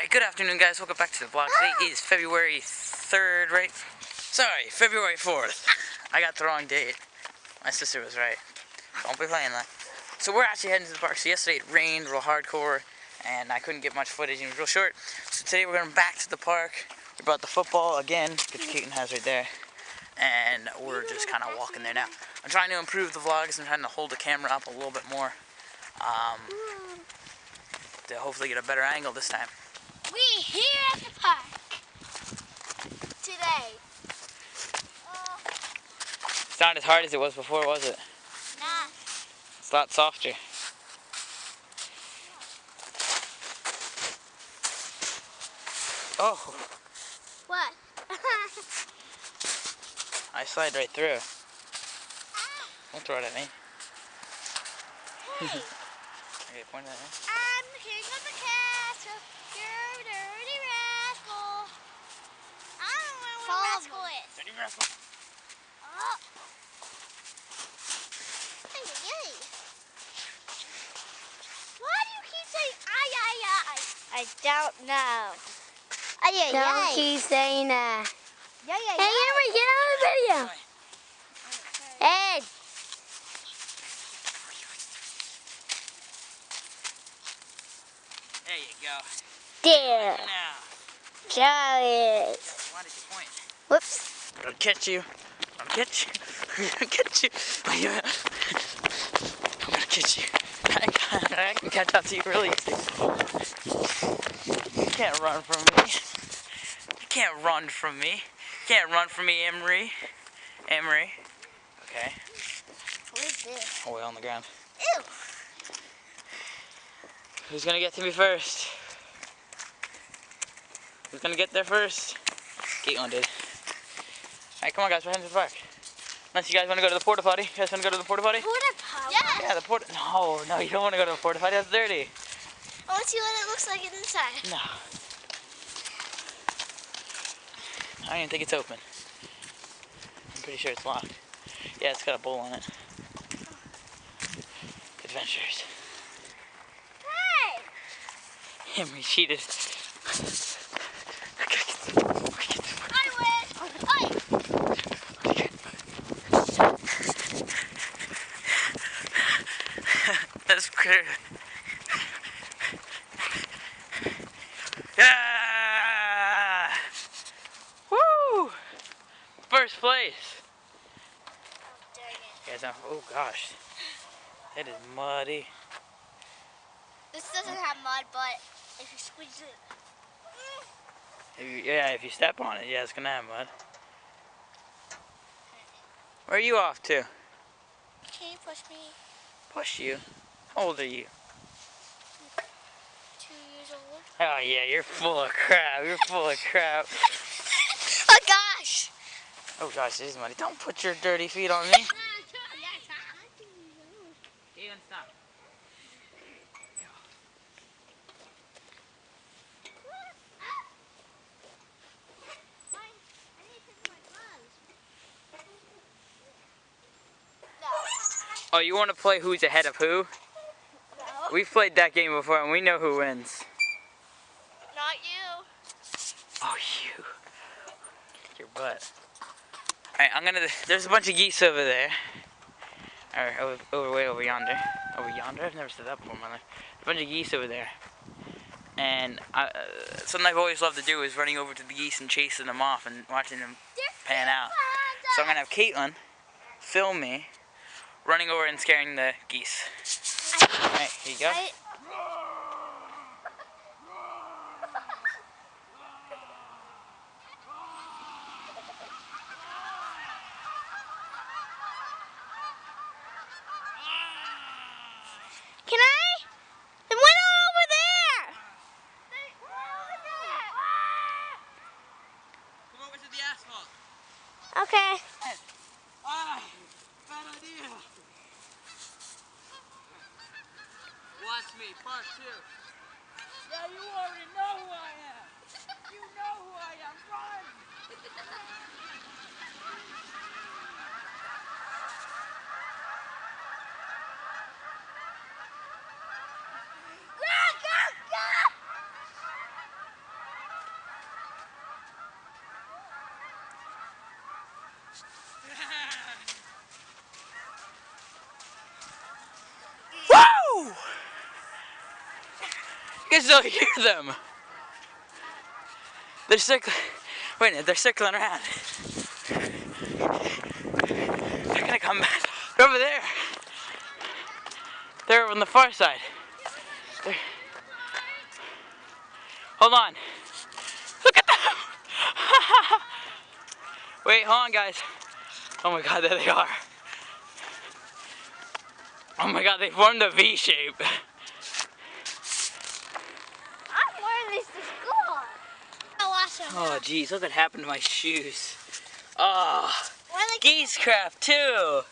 Alright, good afternoon guys, welcome back to the vlog. Today is February 3rd, right? Sorry, February 4th. I got the wrong date. My sister was right. Don't be playing that. So we're actually heading to the park. So yesterday it rained real hardcore and I couldn't get much footage and it was real short. So today we're going back to the park. We brought the football again, which Keaton has right there. And we're just kind of walking there now. I'm trying to improve the vlogs. I'm trying to hold the camera up a little bit more. To hopefully get a better angle this time. We're here at the park today. It's not as hard as it was before, was it? Nah. It's a lot softer. Oh! What? I slide right through. Don't throw it at me. Hey. Okay, point at me. I'm the king of the castle. You're a dirty rascal. I don't know what a rascal is. Dirty rascal. Oh. Hey, hey. Why do you keep saying ay, ay, ay? I don't know. Ay, ay, Don't keep saying that. Yeah, yeah, Hey, Emery, get out of the video. Ed. There you go. There. Now. Charlie. Why did you point? Whoops. I'll catch you. I'll catch you. I'll catch you. I'm gonna catch you. I can catch up to you really easy. You can't run from me. You can't run from me. You can't run from me, Emery. Emery. Okay. What is this? Oh, way on the ground. Ew. Who's gonna get to me first? Who's gonna get there first? Caitlin did. Alright, come on guys, we're heading to the park. Unless you guys wanna go to the porta potty. You guys wanna go to the porta potty? Porta potty? Yeah. Yeah, the porta. No, you don't wanna go to the porta potty. That's dirty. I want to see what it looks like inside. No. I don't even think it's open. I'm pretty sure it's locked. Yeah, it's got a bowl on it. Adventures. Hey! Emery cheated. I win! Hey! That's clear. Yeah! Woo! First place. Oh, dang it. Guys, oh gosh, that is muddy. This doesn't have mud, but if you squeeze it... If you step on it, yeah, it's gonna have mud. Where are you off to? Can you push me? Push you? How old are you? 2 years old. Oh yeah, you're full of crap. You're full of crap. Oh gosh! Oh gosh, it is muddy. Don't put your dirty feet on me. Even stop. Oh, you want to play who's ahead of who? No. We've played that game before and we know who wins. Not you. Oh, you. Your butt. Alright, there's a bunch of geese over there. Or way over yonder. Over yonder? I've never said that before in my life. A bunch of geese over there. And something I've always loved to do is running over to the geese and chasing them off and watching them pan out. So I'm going to have Caitlin film me running over and scaring the geese. Alright, here you go. Can I? It went all over there! Come over to the asphalt. Okay. Ah, bad idea. Watch me, part 2. Yeah, you already know who I am. You know who I am. Run! Woo! You can still hear them. They're circling. Wait a minute, they're circling around. They're gonna come back. They're over there. They're on the far side. They're... Hold on. Look at them! Wait, hold on, guys. Oh my God, there they are. Oh my God, they formed a V shape. I'm wearing these to school. I wash them. Oh geez, look what happened to my shoes. Oh, geese crap too.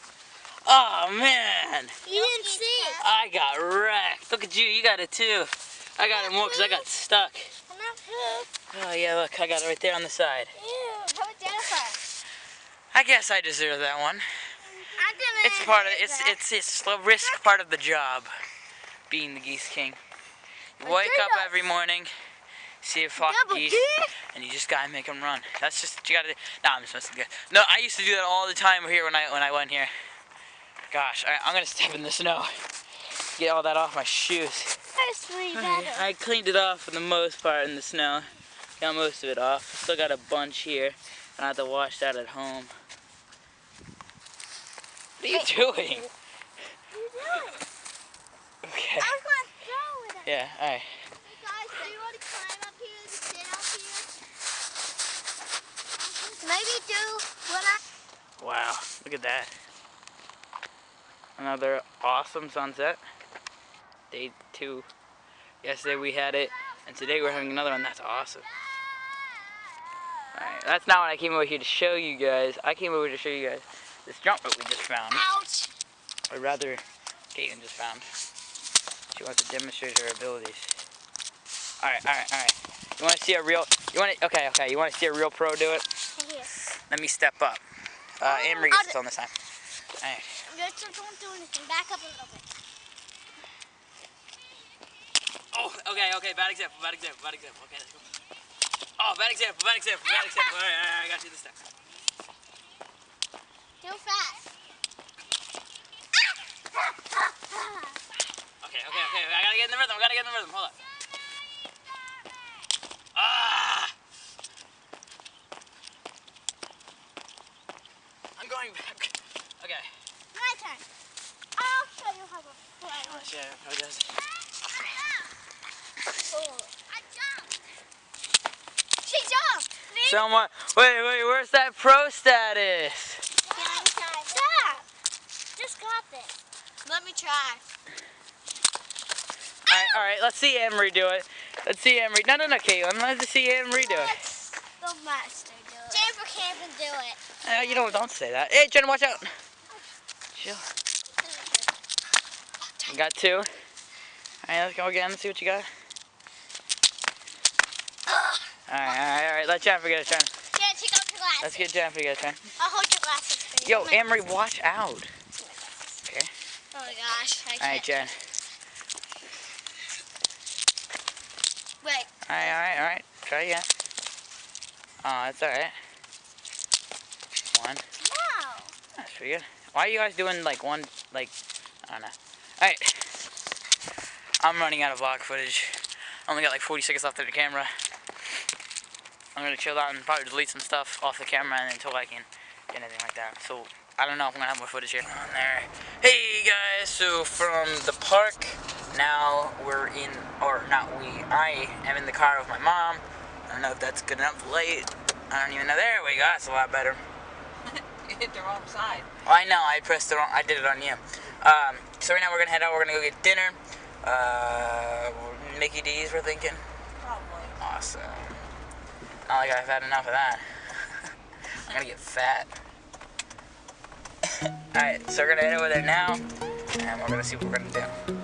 Oh man. You didn't see it. I got wrecked. Look at you, you got it too. I got it more because I got stuck. Oh yeah, look, I got it right there on the side. Ew, how about Jennifer? I guess I deserve that one. I didn't. It's part of it's a risk part of the job, being the geese king. You wake up every morning, see a flock of geese, and you just gotta make them run. That's just what you gotta do. No, I'm just messing with you. No, I used to do that all the time here when I went here. Gosh, I'm gonna step in the snow, get all that off my shoes. I cleaned it off for the most part in the snow. Got most of it off. Still got a bunch here. I have to wash that at home. What are you doing? Okay. I was gonna throw it. Yeah, alright. Hey guys, do you want to climb up here and sit up here? Maybe do what I... Wow, look at that. Another awesome sunset. Day 2. Yesterday we had it, and today we're having another one. That's awesome. Alright, that's not what I came over here to show you guys. I came over to show you guys this jump rope we just found. Ouch! Or rather, Caitlin just found. She wants to demonstrate her abilities. Alright. You want to see a real... Okay, you want to see a real pro do it? Yes. Let me step up. Amory gets this on this time. Alright. Just don't do anything. Back up a little bit. Oh, okay, bad example. Okay, let's go. Oh, bad example. Alright, I got you this time. Too fast. Okay, I gotta get in the rhythm, hold on. Ah! I'm going back. Okay. My turn. I'll show you how to play. Oh, shit, how does it? I jumped. She jumped. Someone, wait, where's that pro status? Stop. Just got this. Let me try. Alright, let's see Amory do it. No, Caitlin, let's see Amory do it. Let's the master do it. Jennifer can't even do it. You know, don't say that. Hey, Jen, watch out. Chill. You got 2. Alright, let's go again and see what you got. Alright, let Jennifer get a turn. Yeah, take off your glasses. Let's get Jennifer to get a turn. I'll hold your glasses for you. Yo, Amory, watch out. Okay. Oh my gosh, I can't. Alright, Jen. Wait. Alright. Try again. Oh, that's alright. 1. No. That's pretty good. Why are you guys doing like one, I don't know. Alright. I'm running out of vlog footage. I only got like 40 seconds left of the camera. I'm gonna chill out and probably delete some stuff off the camera until I can get anything like that. So, I don't know if I'm gonna have more footage here. On there. Hey guys, so from the park, now we're in, I am in the car with my mom. I don't know if that's good enough light. I don't even know. There we go, that's a lot better. You hit the wrong side. Well, I know, I did it on you. So right now we're gonna head out, we're gonna go get dinner. Mickey D's, we're thinking. Probably. Awesome. Not like I've had enough of that. I'm gonna get fat. Alright, so we're gonna head over there now, and we're gonna see what we're gonna do.